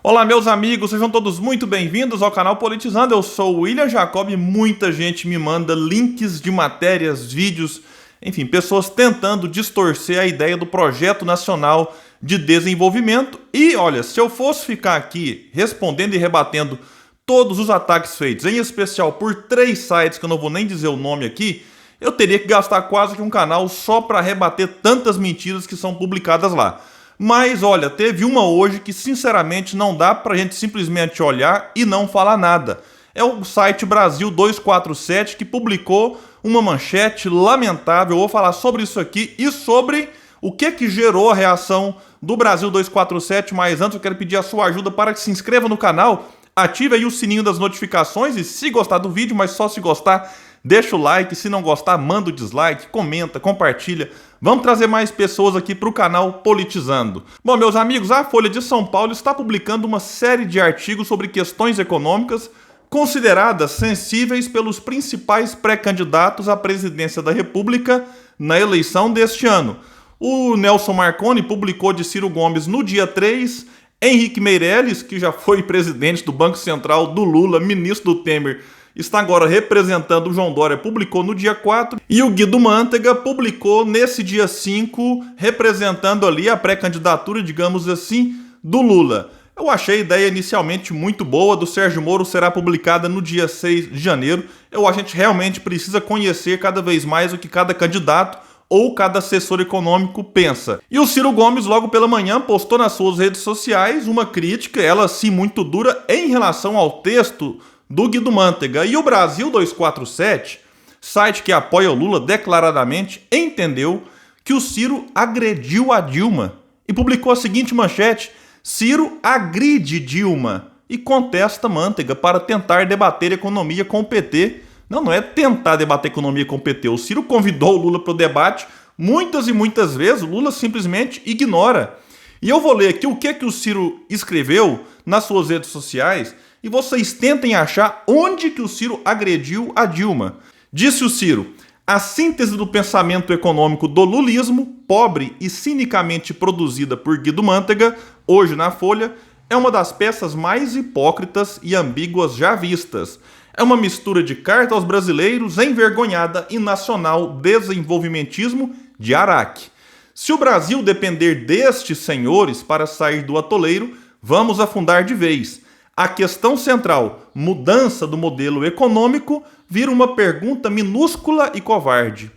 Olá, meus amigos, sejam todos muito bem-vindos ao canal Politizando. Eu sou o William Jacob e muita gente me manda links de matérias, vídeos, enfim, pessoas tentando distorcer a ideia do Projeto Nacional de Desenvolvimento. E olha, se eu fosse ficar aqui respondendo e rebatendo todos os ataques feitos, em especial por 3 sites que eu não vou nem dizer o nome aqui, eu teria que gastar quase que um canal só para rebater tantas mentiras que são publicadas lá. Mas olha, teve uma hoje que sinceramente não dá pra gente simplesmente olhar e não falar nada. É o site Brasil 247 que publicou uma manchete lamentável. Eu vou falar sobre isso aqui e sobre o que gerou a reação do Brasil 247. Mas antes eu quero pedir a sua ajuda para que se inscreva no canal, ative aí o sininho das notificações e se gostar do vídeo, mas só se gostar, deixa o like, se não gostar, manda o dislike, comenta, compartilha. Vamos trazer mais pessoas aqui para o canal Politizando. Bom, meus amigos, a Folha de São Paulo está publicando uma série de artigos sobre questões econômicas consideradas sensíveis pelos principais pré-candidatos à presidência da República na eleição deste ano. O Nelson Marconi publicou de Ciro Gomes no dia 3, Henrique Meirelles, que já foi presidente do Banco Central do Lula, ministro do Temer, está agora representando o João Dória, publicou no dia 4, e o Guido Mantega publicou nesse dia 5, representando ali a pré-candidatura, digamos assim, do Lula. Eu achei a ideia inicialmente muito boa, do Sérgio Moro será publicada no dia 6 de janeiro. A gente realmente precisa conhecer cada vez mais o que cada candidato ou cada assessor econômico pensa. E o Ciro Gomes, logo pela manhã, postou nas suas redes sociais uma crítica, ela sim muito dura, em relação ao texto do Guido Mantega. E o Brasil 247, site que apoia o Lula declaradamente, entendeu que o Ciro agrediu a Dilma e publicou a seguinte manchete: Ciro agride Dilma e contesta Mantega para tentar debater economia com o PT. Não é tentar debater economia com o PT. O Ciro convidou o Lula para o debate muitas e muitas vezes, o Lula simplesmente ignora. E eu vou ler aqui o que o Ciro escreveu nas suas redes sociais e vocês tentem achar onde que o Ciro agrediu a Dilma. Disse o Ciro: a síntese do pensamento econômico do lulismo, pobre e cinicamente produzida por Guido Mantega, hoje na Folha, é uma das peças mais hipócritas e ambíguas já vistas. É uma mistura de carta aos brasileiros, envergonhada e nacional desenvolvimentismo de Araque. Se o Brasil depender destes senhores para sair do atoleiro, vamos afundar de vez. A questão central, mudança do modelo econômico, vira uma pergunta minúscula e covarde.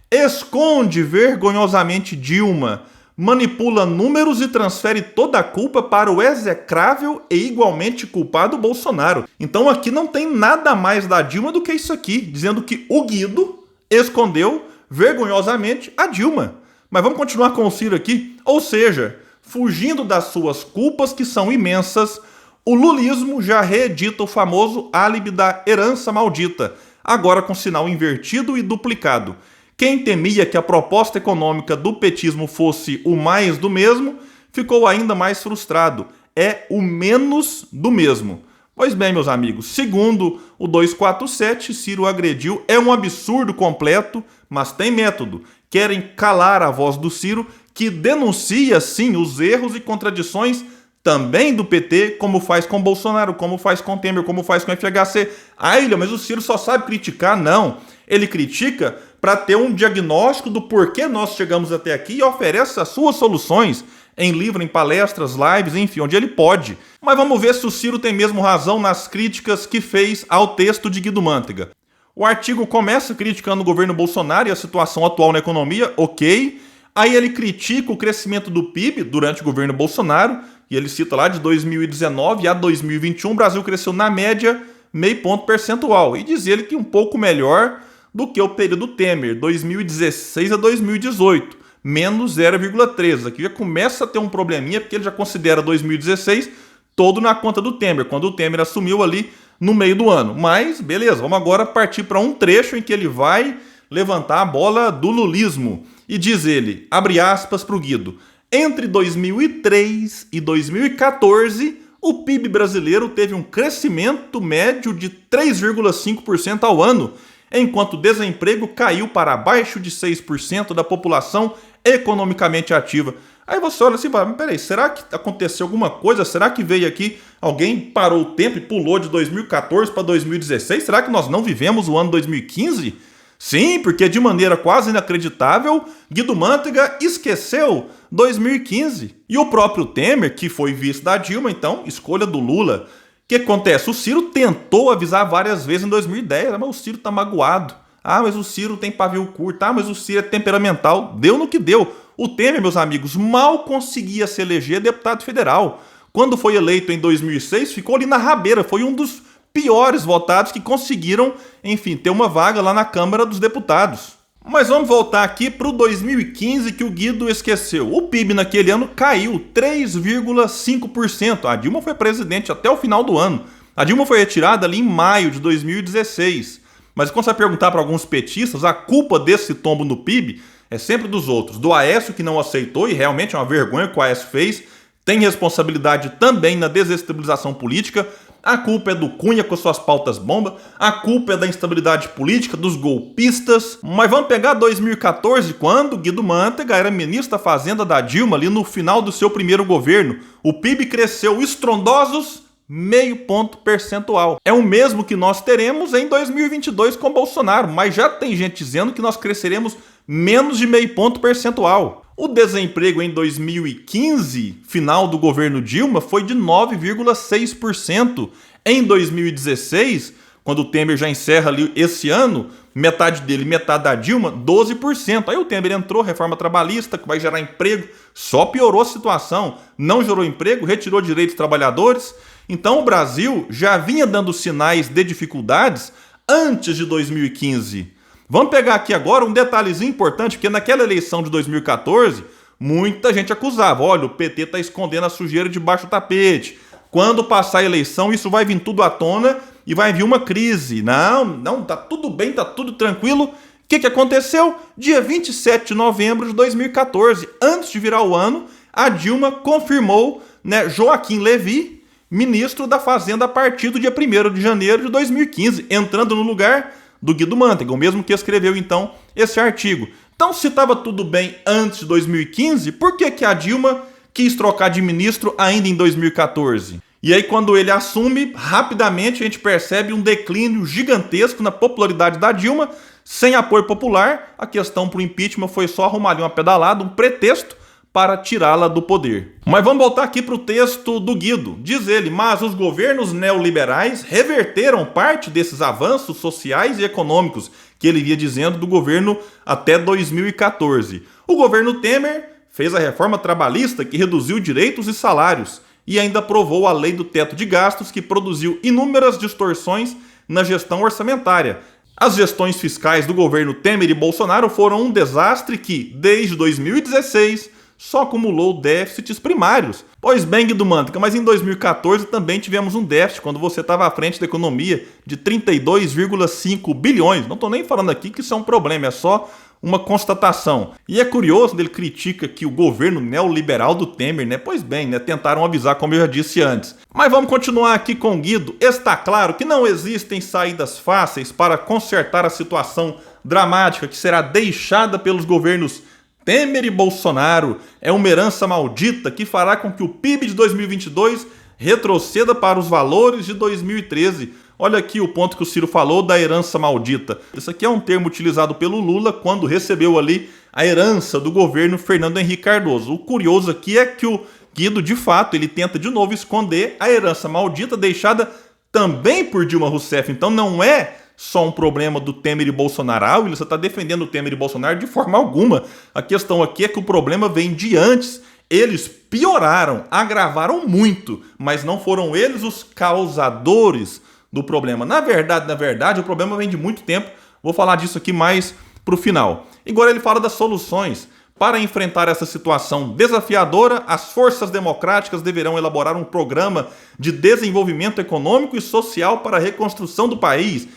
Esconde vergonhosamente Dilma, manipula números e transfere toda a culpa para o execrável e igualmente culpado Bolsonaro. Então aqui não tem nada mais da Dilma do que isso aqui, dizendo que o Guido escondeu vergonhosamente a Dilma. Mas vamos continuar com o Ciro aqui, ou seja, fugindo das suas culpas que são imensas, o lulismo já reedita o famoso álibi da herança maldita, agora com sinal invertido e duplicado. Quem temia que a proposta econômica do petismo fosse o mais do mesmo, ficou ainda mais frustrado. É o menos do mesmo. Pois bem, meus amigos, segundo o 247, Ciro agrediu, é um absurdo completo, mas tem método. Querem calar a voz do Ciro, que denuncia, sim, os erros e contradições também do PT, como faz com Bolsonaro, como faz com Temer, como faz com o FHC. Ah, Ilha, mas o Ciro só sabe criticar? Não. Ele critica para ter um diagnóstico do porquê nós chegamos até aqui e oferece as suas soluções em livro, em palestras, lives, enfim, onde ele pode. Mas vamos ver se o Ciro tem mesmo razão nas críticas que fez ao texto de Guido Mantega. O artigo começa criticando o governo Bolsonaro e a situação atual na economia, ok. Aí ele critica o crescimento do PIB durante o governo Bolsonaro, e ele cita lá de 2019 a 2021, o Brasil cresceu na média meio ponto percentual. E diz ele que um pouco melhor do que o período Temer, 2016 a 2018, menos 0,3. Aqui já começa a ter um probleminha, porque ele já considera 2016 todo na conta do Temer, quando o Temer assumiu ali no meio do ano. Mas, beleza, vamos agora partir para um trecho em que ele vai levantar a bola do lulismo. E diz ele, abre aspas para o Guido: entre 2003 e 2014, o PIB brasileiro teve um crescimento médio de 3,5% ao ano, enquanto o desemprego caiu para abaixo de 6% da população economicamente ativa. Aí você olha assim e fala, mas peraí, será que aconteceu alguma coisa? Será que veio aqui, alguém parou o tempo e pulou de 2014 para 2016? Será que nós não vivemos o ano 2015? Sim, porque de maneira quase inacreditável, Guido Mantega esqueceu 2015. E o próprio Temer, que foi vice da Dilma, então, escolha do Lula. O que acontece? O Ciro tentou avisar várias vezes em 2010, mas o Ciro tá magoado. Ah, mas o Ciro tem pavio curto. Ah, mas o Ciro é temperamental. Deu no que deu. O Temer, meus amigos, mal conseguia se eleger deputado federal. Quando foi eleito em 2006, ficou ali na rabeira. Foi um dos piores votados que conseguiram, enfim, ter uma vaga lá na Câmara dos Deputados. Mas vamos voltar aqui para o 2015 que o Guido esqueceu. O PIB naquele ano caiu 3,5%. A Dilma foi presidente até o final do ano. A Dilma foi retirada ali em maio de 2016. Mas quando você vai perguntar para alguns petistas, a culpa desse tombo no PIB é sempre dos outros. Do Aécio, que não aceitou, e realmente é uma vergonha que o Aécio fez, tem responsabilidade também na desestabilização política. A culpa é do Cunha com suas pautas bomba. A culpa é da instabilidade política, dos golpistas. Mas vamos pegar 2014, quando Guido Mantega era ministro da Fazenda da Dilma, ali no final do seu primeiro governo. O PIB cresceu estrondosos 0,5 ponto percentual. É o mesmo que nós teremos em 2022 com Bolsonaro, mas já tem gente dizendo que nós cresceremos menos de 0,5 ponto percentual. O desemprego em 2015, final do governo Dilma, foi de 9,6%. Em 2016, quando o Temer já encerra ali esse ano, metade dele, metade da Dilma, 12%. Aí o Temer entrou, reforma trabalhista, que vai gerar emprego, só piorou a situação. Não gerou emprego, retirou direitos dos trabalhadores. Então o Brasil já vinha dando sinais de dificuldades antes de 2015. Vamos pegar aqui agora um detalhezinho importante, porque naquela eleição de 2014, muita gente acusava, olha, o PT está escondendo a sujeira debaixo do tapete. Quando passar a eleição, isso vai vir tudo à tona e vai vir uma crise. Não, tá tudo bem, tá tudo tranquilo. O que aconteceu? Dia 27 de novembro de 2014, antes de virar o ano, a Dilma confirmou, Joaquim Levy, ministro da Fazenda a partir do dia 1º de janeiro de 2015, entrando no lugar do Guido Mantega, o mesmo que escreveu, então, esse artigo. Então, se estava tudo bem antes de 2015, por que a Dilma quis trocar de ministro ainda em 2014? E aí, quando ele assume, rapidamente a gente percebe um declínio gigantesco na popularidade da Dilma, sem apoio popular. A questão para o impeachment foi só arrumar ali uma pedalada, um pretexto para tirá-la do poder. Mas vamos voltar aqui para o texto do Guido. Diz ele, mas os governos neoliberais reverteram parte desses avanços sociais e econômicos que ele ia dizendo do governo até 2014. O governo Temer fez a reforma trabalhista que reduziu direitos e salários e ainda aprovou a lei do teto de gastos que produziu inúmeras distorções na gestão orçamentária. As gestões fiscais do governo Temer e Bolsonaro foram um desastre que, desde 2016, só acumulou déficits primários. Pois bem, Guido Mantega, mas em 2014 também tivemos um déficit, quando você estava à frente da economia, de 32,5 bilhões. Não estou nem falando aqui que isso é um problema, é só uma constatação. E é curioso, ele critica que o governo neoliberal do Temer, Pois bem, tentaram avisar, como eu já disse antes. Mas vamos continuar aqui com o Guido. Está claro que não existem saídas fáceis para consertar a situação dramática que será deixada pelos governos Temer e Bolsonaro. É uma herança maldita que fará com que o PIB de 2022 retroceda para os valores de 2013. Olha aqui o ponto que o Ciro falou da herança maldita. Isso aqui é um termo utilizado pelo Lula quando recebeu ali a herança do governo Fernando Henrique Cardoso. O curioso aqui é que o Guido, de fato, ele tenta de novo esconder a herança maldita deixada também por Dilma Rousseff. Então não é só um problema do Temer e Bolsonaro. Você está defendendo o Temer e Bolsonaro de forma alguma. A questão aqui é que o problema vem de antes. Eles pioraram, agravaram muito, mas não foram eles os causadores do problema. Na verdade, o problema vem de muito tempo. Vou falar disso aqui mais para o final. Agora ele fala das soluções. Para enfrentar essa situação desafiadora, as forças democráticas deverão elaborar um programa de desenvolvimento econômico e social para a reconstrução do país.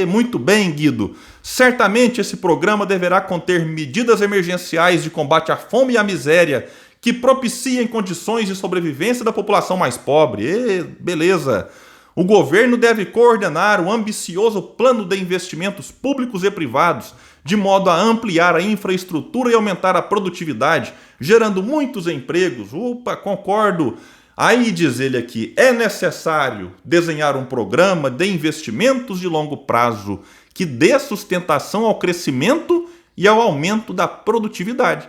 Muito bem, Guido. Certamente esse programa deverá conter medidas emergenciais de combate à fome e à miséria que propiciem condições de sobrevivência da população mais pobre. Beleza. O governo deve coordenar um ambicioso plano de investimentos públicos e privados, de modo a ampliar a infraestrutura e aumentar a produtividade, gerando muitos empregos. Opa, concordo. Aí diz ele aqui, é necessário desenhar um programa de investimentos de longo prazo que dê sustentação ao crescimento e ao aumento da produtividade.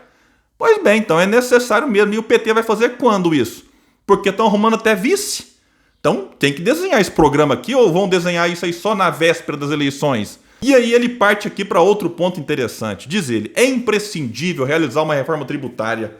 Pois bem, então é necessário mesmo. E o PT vai fazer quando isso? Porque estão arrumando até vice. Então tem que desenhar esse programa aqui, ou vão desenhar isso aí só na véspera das eleições? E aí ele parte aqui para outro ponto interessante. Diz ele, é imprescindível realizar uma reforma tributária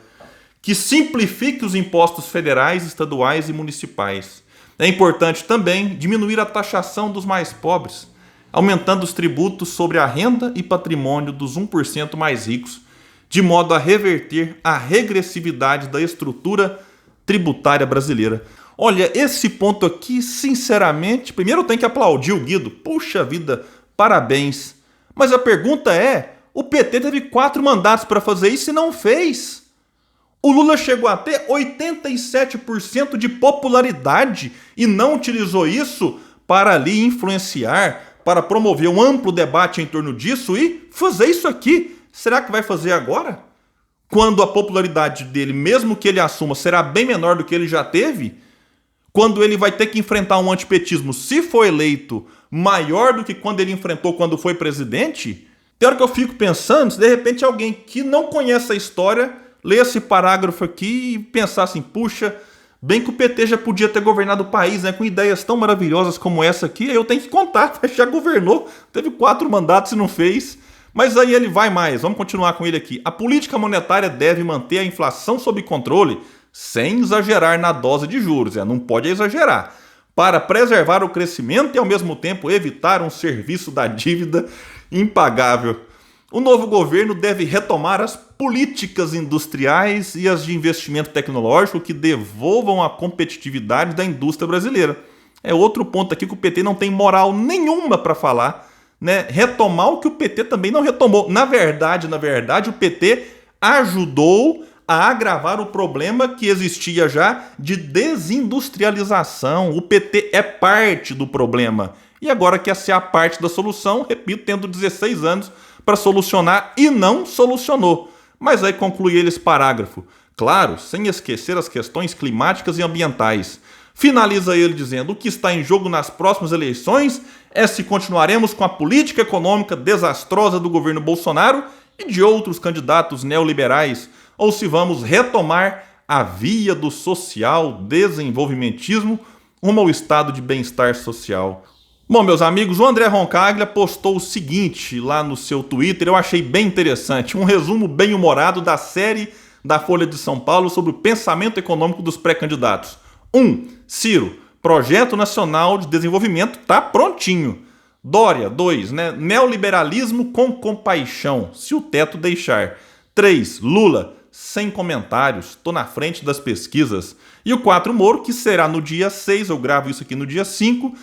que simplifique os impostos federais, estaduais e municipais. É importante também diminuir a taxação dos mais pobres, aumentando os tributos sobre a renda e patrimônio dos 1% mais ricos, de modo a reverter a regressividade da estrutura tributária brasileira. Olha, esse ponto aqui, sinceramente, primeiro eu tenho que aplaudir o Guido. Puxa vida, parabéns. Mas a pergunta é, o PT teve 4 mandatos para fazer isso e não fez. O Lula chegou a ter 87% de popularidade e não utilizou isso para ali influenciar, para promover um amplo debate em torno disso e fazer isso aqui. Será que vai fazer agora? Quando a popularidade dele, mesmo que ele assuma, será bem menor do que ele já teve? Quando ele vai ter que enfrentar um antipetismo, se for eleito, maior do que quando ele enfrentou quando foi presidente? Tem hora que eu fico pensando, se de repente alguém que não conhece a história ler esse parágrafo aqui e pensar assim, puxa, bem que o PT já podia ter governado o país, né, com ideias tão maravilhosas como essa aqui, eu tenho que contar, já governou, teve 4 mandatos e não fez. Mas aí ele vai mais, vamos continuar com ele aqui. A política monetária deve manter a inflação sob controle, sem exagerar na dose de juros, não pode exagerar, para preservar o crescimento e ao mesmo tempo evitar um serviço da dívida impagável. O novo governo deve retomar as políticas industriais e as de investimento tecnológico que devolvam a competitividade da indústria brasileira. É outro ponto aqui que o PT não tem moral nenhuma para falar, né? Retomar o que o PT também não retomou. Na verdade, o PT ajudou a agravar o problema que existia já de desindustrialização. O PT é parte do problema e agora quer ser a parte da solução, repito, tendo 16 anos para solucionar e não solucionou. Mas aí conclui ele esse parágrafo. Claro, sem esquecer as questões climáticas e ambientais. Finaliza ele dizendo, o que está em jogo nas próximas eleições é se continuaremos com a política econômica desastrosa do governo Bolsonaro e de outros candidatos neoliberais, ou se vamos retomar a via do social desenvolvimentismo rumo ao estado de bem-estar social. Bom, meus amigos, o André Roncaglia postou o seguinte lá no seu Twitter, eu achei bem interessante, um resumo bem humorado da série da Folha de São Paulo sobre o pensamento econômico dos pré-candidatos. 1. Ciro, Projeto Nacional de Desenvolvimento tá prontinho. Dória, 2. Neoliberalismo com compaixão, se o teto deixar. 3. Lula, sem comentários, tô na frente das pesquisas. E o 4. Moro, que será no dia 6, eu gravo isso aqui no dia 5.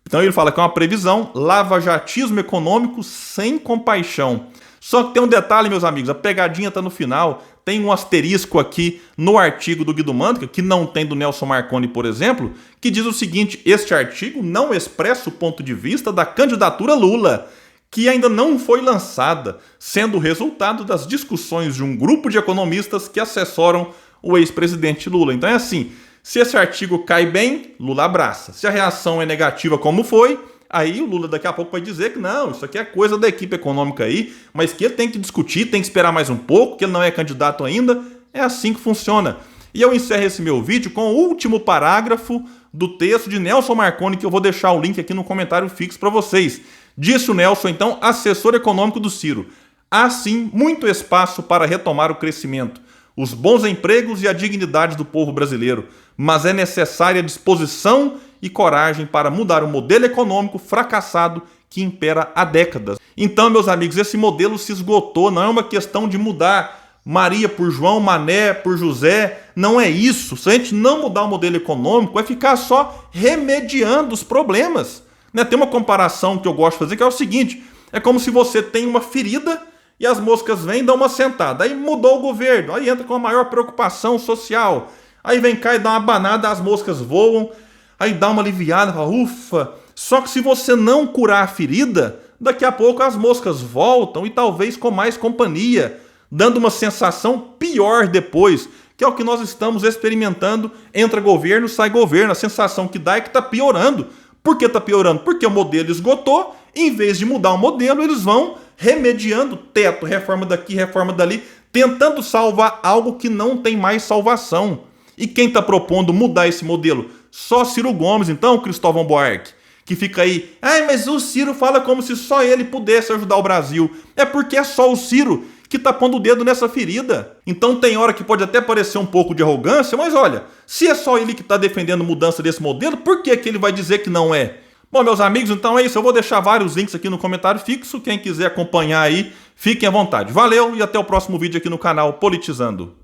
Então ele fala que é uma previsão, lavajatismo econômico sem compaixão. Só que tem um detalhe, meus amigos, a pegadinha está no final, tem um asterisco aqui no artigo do Guido Mantega, que não tem do Nelson Marconi, por exemplo, que diz o seguinte, este artigo não expressa o ponto de vista da candidatura Lula, que ainda não foi lançada, sendo o resultado das discussões de um grupo de economistas que assessoram o ex-presidente Lula. Então é assim, se esse artigo cai bem, Lula abraça. Se a reação é negativa como foi, aí o Lula daqui a pouco vai dizer que não, isso aqui é coisa da equipe econômica aí, mas que ele tem que discutir, tem que esperar mais um pouco, que ele não é candidato ainda. É assim que funciona. E eu encerro esse meu vídeo com o último parágrafo do texto de Nelson Marconi, que eu vou deixar o link aqui no comentário fixo para vocês. Disse o Nelson, então, assessor econômico do Ciro. Há sim muito espaço para retomar o crescimento, os bons empregos e a dignidade do povo brasileiro, mas é necessária disposição e coragem para mudar o modelo econômico fracassado que impera há décadas. Então, meus amigos, esse modelo se esgotou, não é uma questão de mudar Maria por João, Mané por José, não é isso. Se a gente não mudar o modelo econômico, vai ficar só remediando os problemas. Tem uma comparação que eu gosto de fazer, que é o seguinte, é como se você tem uma ferida e as moscas vêm e dão uma sentada. Aí mudou o governo, aí entra com a maior preocupação social. Aí vem cá e dá uma banada, as moscas voam, aí dá uma aliviada, fala, ufa. Só que se você não curar a ferida, daqui a pouco as moscas voltam e talvez com mais companhia, dando uma sensação pior depois, que é o que nós estamos experimentando. Entra governo, sai governo, a sensação que dá é que está piorando. Por que está piorando? Porque o modelo esgotou, em vez de mudar o modelo, eles vão remediando teto, reforma daqui, reforma dali, tentando salvar algo que não tem mais salvação. E quem está propondo mudar esse modelo? Só Ciro Gomes, então, Cristóvão Buarque, que fica aí, mas o Ciro fala como se só ele pudesse ajudar o Brasil. É porque é só o Ciro que tá pondo o dedo nessa ferida. Então tem hora que pode até parecer um pouco de arrogância, mas olha, se é só ele que tá defendendo mudança desse modelo, por que ele vai dizer que não é? Bom, meus amigos, então é isso. Eu vou deixar vários links aqui no comentário fixo. Quem quiser acompanhar aí, fiquem à vontade. Valeu e até o próximo vídeo aqui no canal Politizando.